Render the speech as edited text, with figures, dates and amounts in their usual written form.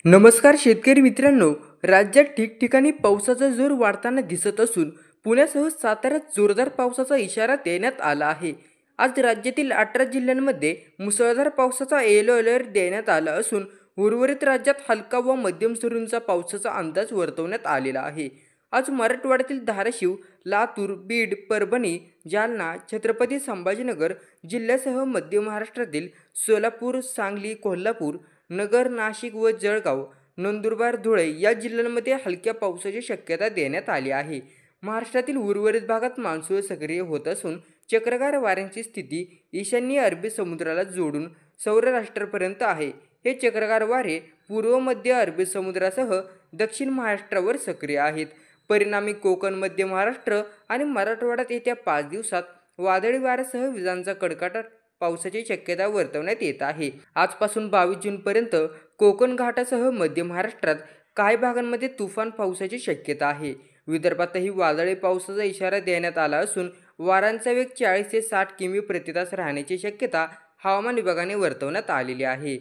नमस्कार शेतकरी मित्रांनो, राज्यात ठिकठिकाणी पावसाचा जोर वाढताना दिसत असून पुण्यासह साताऱ्यात जोरदार पावसाचा इशारा देण्यात आला आहे. आज राज्यातील 18 जिल्ह्यांमध्ये मुसळधार पावसाचा येलो अलर्ट देण्यात आला असून उर्वरित राज्यात हलका व मध्यम स्वरूपाचा पावसाचा अंदाज वर्तवण्यात आलेला आहे. आज मराठवाड्यातील धाराशिव, लातूर, बीड, परभणी, जालना, छत्रपती संभाजीनगर जिल्ह्यासह मध्य महाराष्ट्रातील सोलापूर, सांगली, कोल्हापूर, नगर, नाशिक व जळगाव, नंदुरबार, धुळे या जिल्ह्यांमध्ये हलक्या पावसाची शक्यता देण्यात आली आहे. महाराष्ट्रातील उर्वरित भागात मान्सून सक्रिय होत असून चक्रवार वाऱ्यांची स्थिती ईशान्य अरबी समुद्राला जोडून सौराष्ट्रापर्यंत आहे. हे चक्रवार वारे पूर्व मध्य अरबी समुद्रासह दक्षिण महाराष्ट्रावर सक्रिय आहेत. परिणामी कोकण, मध्य महाराष्ट्र आणि मराठवाड्यात येत्या 5 दिवसात वादळी वाऱ्यासह विजांचा कडकडाट पावसाची शक्यता वर्तवण्यात येत आहे. आजपासून 22 जूनपर्यंत कोकण घाटासह मध्य महाराष्ट्रात काही भागांमध्ये तुफान पावसाची शक्यता आहे. विदर्भातही वादळी पावसाचा इशारा देण्यात आला असून वाऱ्यांचा वेग 40 ते 60 किमी प्रति तास राहण्याची शक्यता हवामान विभागाने वर्तवण्यात आलेली आहे.